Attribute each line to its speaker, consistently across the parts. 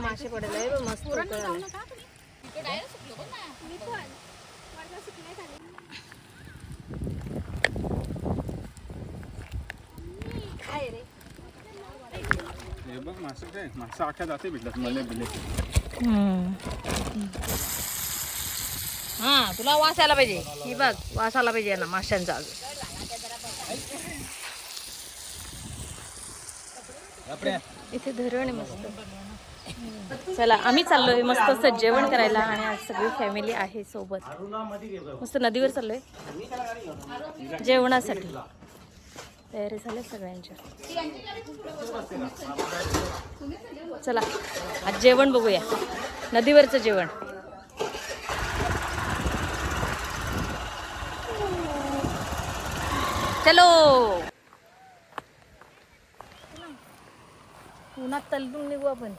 Speaker 1: मासे पडले मस्त.
Speaker 2: मासा आख्या जाते भेटतात मले बिले.
Speaker 1: हा तुला वास आला पाहिजे. ही बघ वास आला पाहिजे ना माशांचा. इथे धरण आहे मस्त. चला आम्ही चाललोय मस्त असं जेवण करायला आणि आज सगळी फॅमिली आहे सोबत. मस्त नदीवर चाललोय जेवणासाठी. तयारी झाल्या सगळ्यांच्या. चला आज जेवण बघूया नदीवरचं जेवण. चलो उन्हात तलून निघू आपण.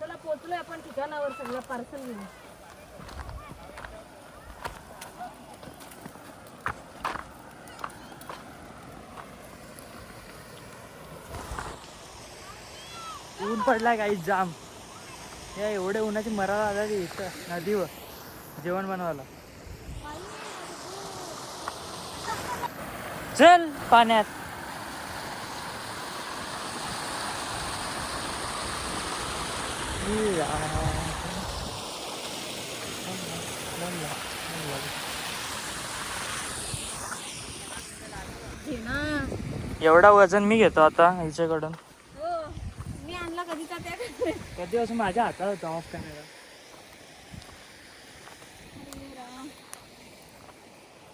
Speaker 1: चला पोचलोय आपण ठिकाणावर सगळं पार्सल घेऊन.
Speaker 3: ऊन पडलाय काही जाम. या एवढे उन्हाची मराला आला इथं नदीवर जेवण बनवायला. चल पाण्यात. एवढा वजन मी घेतो आता हिच्याकडून.
Speaker 1: मी आणला कधीचा त्या
Speaker 3: कधी असं माझ्या हातात होता ऑफ कॅमेरा.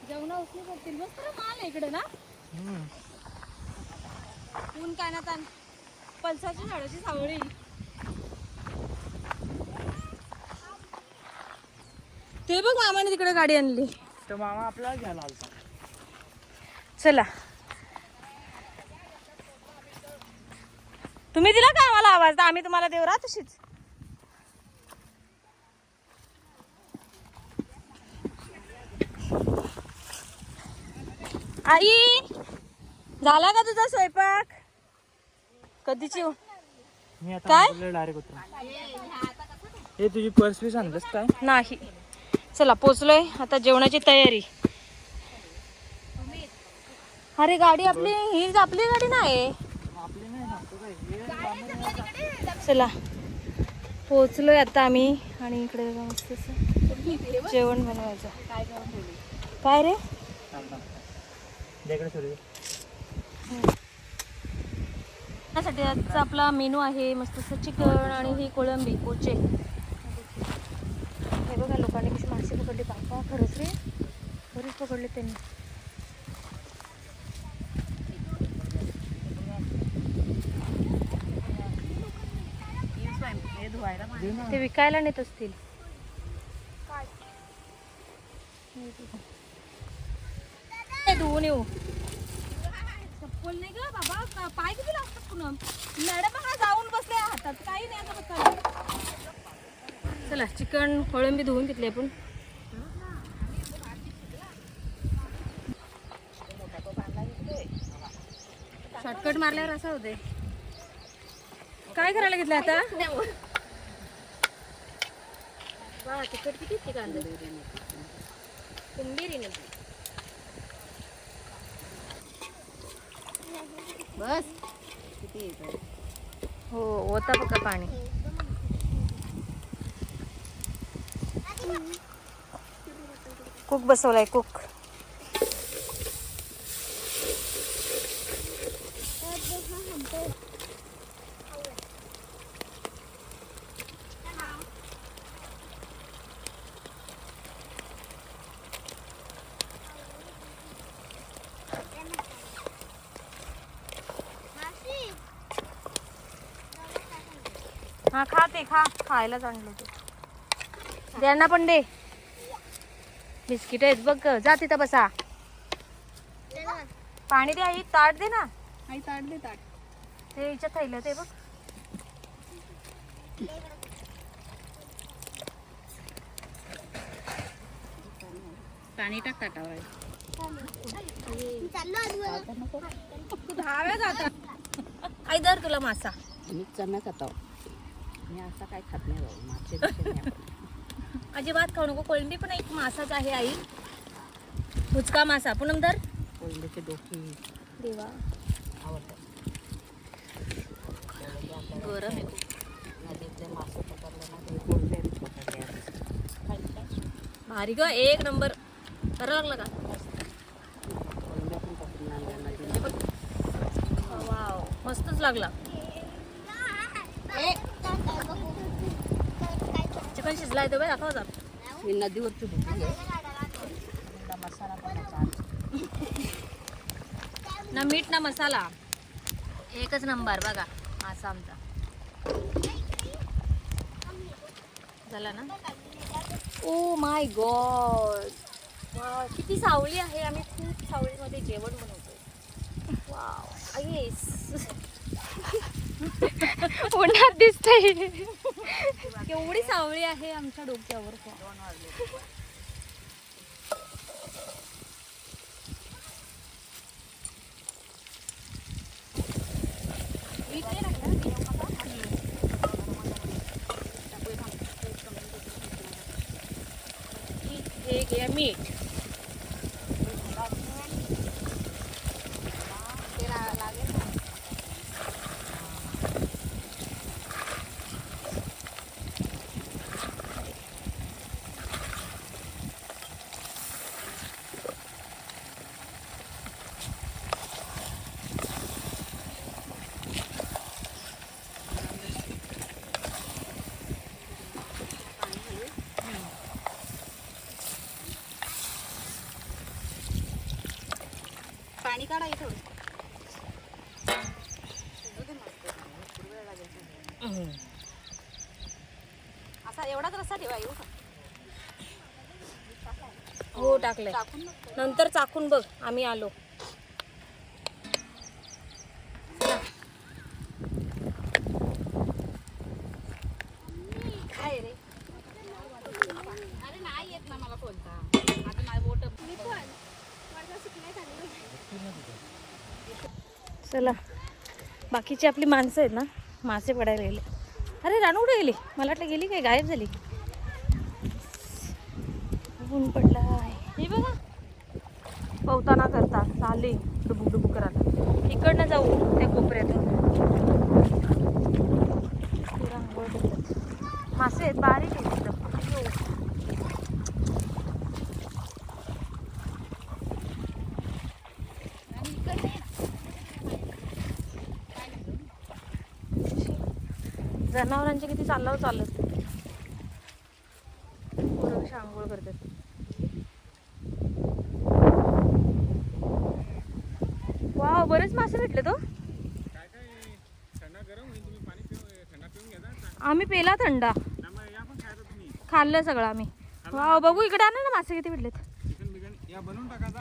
Speaker 1: जेवणा उचलू करतील मस्त माल आहे इकडे ना. ऊन काय ना ताण. पलसाची झाडाची सावळी. ते बघ मामाने तिकडे गाडी आणली.
Speaker 3: तर मामा आपल्याला घ्यायला आलता.
Speaker 1: चला तुम्ही दिला का आम्हाला आवाज तर आम्ही तुम्हाला देऊ. राहा तशीच. आई झाला का तुझा स्वयंपाक कधीची.
Speaker 3: मी आता
Speaker 1: काय
Speaker 3: डायरेक्ट होतो. हे तुझी पर्स बी आणलंस काय.
Speaker 1: नाही. चला पोचलोय आता जेवणाची तयारी. अरे गाडी आपली ही आपली गाडी नाही. चला पोचलोय आता आम्ही आणि इकडे मस्त जेवण बनवायचं. काय रे त्यासाठी आजचा आपला मेनू आहे मस्त असं चिकन आणि ही कोळंबी पोचे. हे बघा लोकांनी कशी मासे पकडली. बाबा खरंच रे बरीच पकडले त्यांनी. ते विकायला नेत असतील. धुवून येऊ. चप्पल नाही ग बाबा पाय किती लागतात पुन्हा. मॅडम हा जाऊन बसले हातात काही नाही आता बघा. चला चिकन कोळंबी धुवून घेतली आपण. शॉर्टकट मारल्यावर असं होते. काय करायला घेतलं आता. तिकट किती कांदा कुंभीरी नदी. बस किती हो होता बघा पाणी. कुक बसवलाय कुक. हा खाते खा. खायलाच आणलं ते. त्यांना पण दे. बिस्किट आहेत बघ. जा तिथं बसा. पाणी दे आई. ताट दे ना आई. ताट दे. ताट ते हिच्यात थैलं ते बघ. पाणी टाक ताटावर. धाव्या जातात. आई दर तुला मासा.
Speaker 4: मी चना खाता. मी असं काय खात नाही बाबा, मासे बिसे नाही आवडत.
Speaker 1: अजिबात खाऊ नको. कोळंबी पण एक मासाच आहे आई. हुचका मासा पुनमदार
Speaker 4: कोळंबीचे डोकी
Speaker 1: देवा
Speaker 4: आवडतात.
Speaker 1: गरम आहे खूप.
Speaker 4: नदीतले मासे पकडले ना ते कोळंबी पकडले.
Speaker 1: भारी ग, एक नंबर. करावं लागलं का?
Speaker 4: कोळंबी पण पकडून आणल्या नदीला.
Speaker 1: वाव, मस्तच लागला. चिकन शिजला येतो बाई, दाखवा जा.
Speaker 4: ही नदीवरची डोकी आहे. त्याला मसाला पण आहे छान.
Speaker 1: ना मीठ ना मसाला, एकच नंबर. बघा मासा आमचा झाला ना. ओ माय गॉड, वाव किती सावली आहे. आम्ही खूप सावलीमध्ये जेवण बनवतो. वाव आईस उन्हात दिसतंय. केवढी सावली आहे आमच्या डोक्यावर. हे घे मीठ.
Speaker 4: पाणी काढा इथं.
Speaker 1: असा एवढाच रस्सा ठेवा. येऊ का? हो टाकलंय. नंतर चाकून बघ. आम्ही आलो. काय रे?
Speaker 4: अरे नाही येत ना मला कोणता. आता माझी बोट
Speaker 1: चला, बाकीची आपली माणसं आहेत ना, मासे पडायला गेले. अरे रानू कुठे गेली? मला वाटलं गेली काय, गायब झाली. ऊन पडला आहे. हे बघा पवताना करता चालले डुबुक डुबुक करायला. इकडनं जाऊ त्या कोपऱ्यातून. मासे आहेत, बारीक आहेत एकदम. जनावरांचे किती चाललं चालत. पोरं आंघोळ करतात. वाव, बरेच मासे भेटले तो.
Speaker 2: काय काय थंडा गरम होईल, तुम्ही पाणी थंडा पिऊन घ्या ना.
Speaker 1: आम्ही पेला थंडा,
Speaker 2: मग या पण खायचं तुम्ही.
Speaker 1: खाल्लं सगळं आम्ही. वाव, बघू इकडे आणा ना मासे किती भेटलेत.
Speaker 2: चिकन बिकन या बनवून टाकायचा.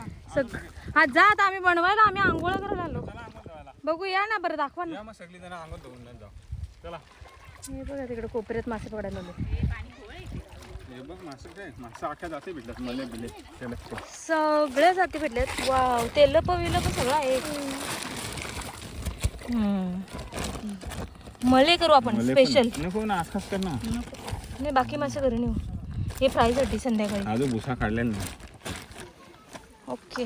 Speaker 1: हा जा आता, आम्ही बनवायला, आम्ही आंघोळ करायला आलो.
Speaker 2: चला आंघोळ धुवायला.
Speaker 1: बघू या ना बरं, दाखवा ना.
Speaker 2: या मग सगळी जण आंघोळ धुवून जाऊ. चला.
Speaker 1: हे बघा तिकडे कोपऱ्यात मासे पडायला आले.
Speaker 2: हे बघ मासे काय, मासे अख्ख्या जाते भेटतात. मले बिले त्याला
Speaker 1: सगळ्या जाती भेटल्यात. वाव, तेल पविलं पण सगळं आहे. मले करू आपण स्पेशल.
Speaker 2: नको ना, आज खास कर ना.
Speaker 1: नाही, बाकी मासे घरी नेऊ. हे फ्रायसाठी संध्याकाळी.
Speaker 2: अजून भुसा काढलेला नाही.
Speaker 1: ओके.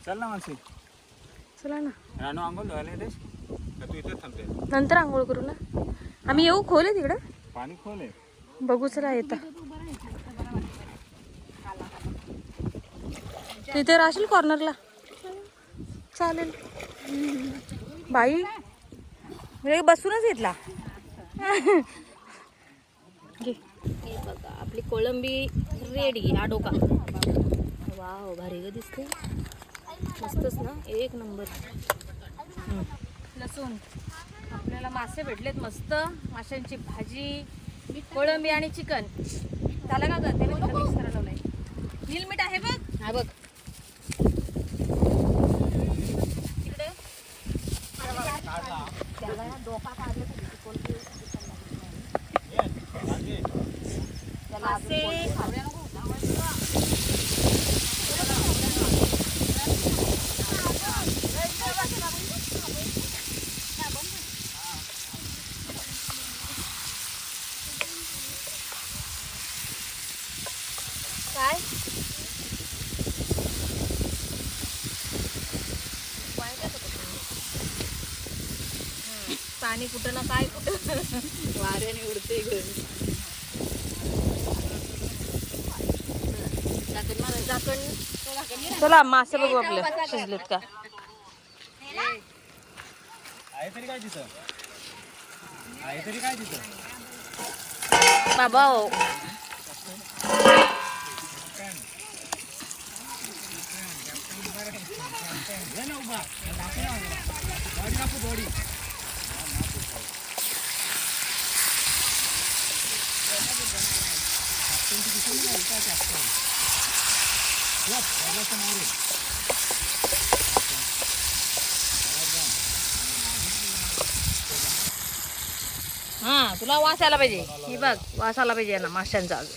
Speaker 2: चल ना माणसे.
Speaker 1: चला ना,
Speaker 2: रानू आंघोळ धुवायला येतेस का तू इथेच थांबते?
Speaker 1: नंतर आंघोळ करू ना. आम्ही येऊ खोल आहे तिकडं.
Speaker 2: पाणी खोल आहे.
Speaker 1: बघू चला येता. तिथे राहशील कॉर्नरला. चालेल बाई, हे बसूनच घेतला. घे. हे बघा आपली कोळंबी रेडी. हा डोका. वाव, भारी ग दिसते. मस्तच ना, एक नंबर. लसूण. आपल्याला मासे भेटलेत मस्त. माशांची भाजी, कोळंबी आणि चिकन. झालं का ग? ते मिक्स करायला लावलंय. नील मीठ आहे बघ. हा बघ तिकडे. मासे पाणी कुठं ना काय कुठं
Speaker 4: वाऱ्याने उडते घर.
Speaker 1: झाकण. चला मासे बघू आपले शिजलेत का.
Speaker 3: आहे तरी काय तिथं, आहे तरी काय तिथं.
Speaker 1: बाबा हो. हा तुला वास आला पाहिजे. हे बघ वास आला पाहिजे ना माशांचा अजून.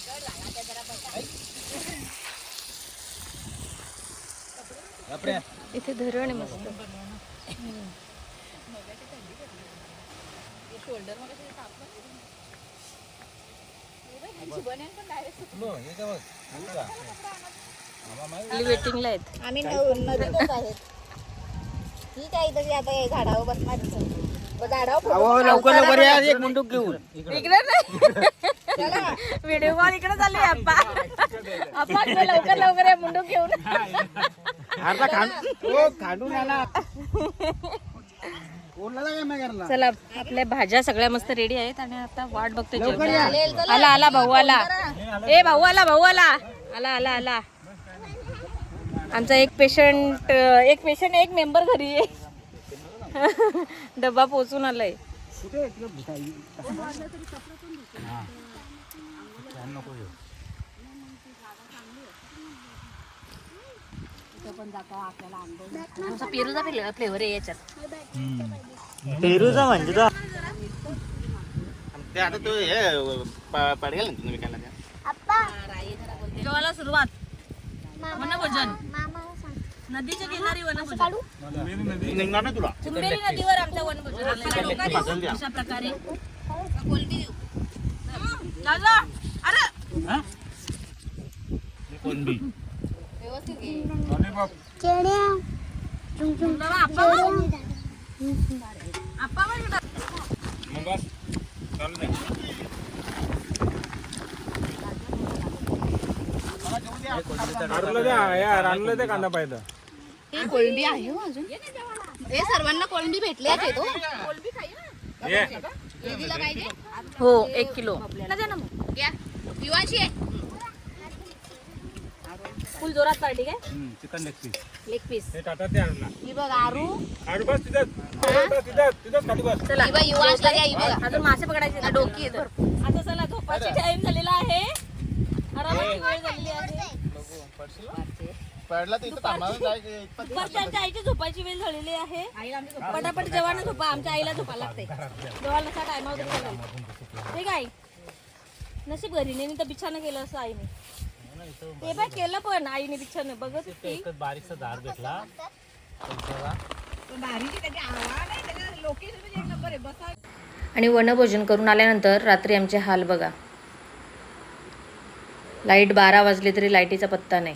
Speaker 1: इथे धरण आहे मस्त. वेटिंगला आहेत.
Speaker 4: आम्ही नदीतच आहेत. ठीक आहे तरी आता हे झाडावर बसणार. झाडावर
Speaker 3: लवकर लवकर या, एक मुंडूक घेऊन.
Speaker 1: इकडे नाही व्हिडिओ कॉल इकडे चालू आहे. अप्पा अप्पा लवकर लवकर आहे मुंडूक घेऊन.
Speaker 3: खांडून आला.
Speaker 1: चला आपल्या भाज्या सगळ्या मस्त रेडी आहेत आणि आता वाट बघतोय जेवणाची. आला आला भाऊ आला. ए भाऊ आला भाऊ आला. आला आला आला. आमचा एक पेशंट एक मेंबर घरी आहे. डब्बा पोचून आलाय. पेरूचा फ्लेवर आहे याच्यात.
Speaker 3: पेरूचा म्हणजे तो
Speaker 2: ते आता तो हे पडगेल ना तुम्ही विकायला त्या.
Speaker 1: जेवायला सुरुवात. वनभोजन नदीच्या किनारी वनभोजन.
Speaker 2: निघणार ना तुला.
Speaker 1: कुंभेरी नदीवर आमचा वनभोजन. आपल्याला लोकांनी अशा प्रकारे
Speaker 2: कोणबी मग बस चालू दे. आणलं ते कांदा पाहिजे.
Speaker 4: हे कोळंबी आहे हो अजून. हे सर्वांना कोळंबी भेटले आहे तो. हे दिला पाहिजे.
Speaker 1: हो 1 किलो.
Speaker 4: घ्या. युवाशी आहे.
Speaker 1: फुल जोरात पार्टी काय.
Speaker 2: Chicken leg piece.
Speaker 1: Leg piece.
Speaker 2: हे टाटा ते आणला.
Speaker 4: ही बघ आरू.
Speaker 2: आरू बस तिथंच खाली बस.
Speaker 1: चला
Speaker 4: ही बघ युवाशला घ्या. ही बघ
Speaker 1: अजून मासे पकडायचे ना.
Speaker 4: डोकी आहे भरपूर.
Speaker 1: आता चला झोपाची टाइम झालेला आहे. आरामाची वेळ झालेली आहे.
Speaker 2: पडला तर इथं थांबायला जायचं.
Speaker 1: दुपारच्या आईची झोपायची वेळ झालेली आहे. पटापट जेवण झोपा. आमच्या आईला झोपा लागते. जेवायला नसा टायमावर ते काय नशीब घरी नाही तर बिछानं केलं असं आईने. ते बाय केलं पण आईने बिछानं बघत होती.
Speaker 3: बारीकचा झाड भेटला.
Speaker 1: आणि वनभोजन करून आल्यानंतर रात्री आमचे हाल बघा. लाईट 12 वाजले तरी लाईटीचा पत्ता नाही.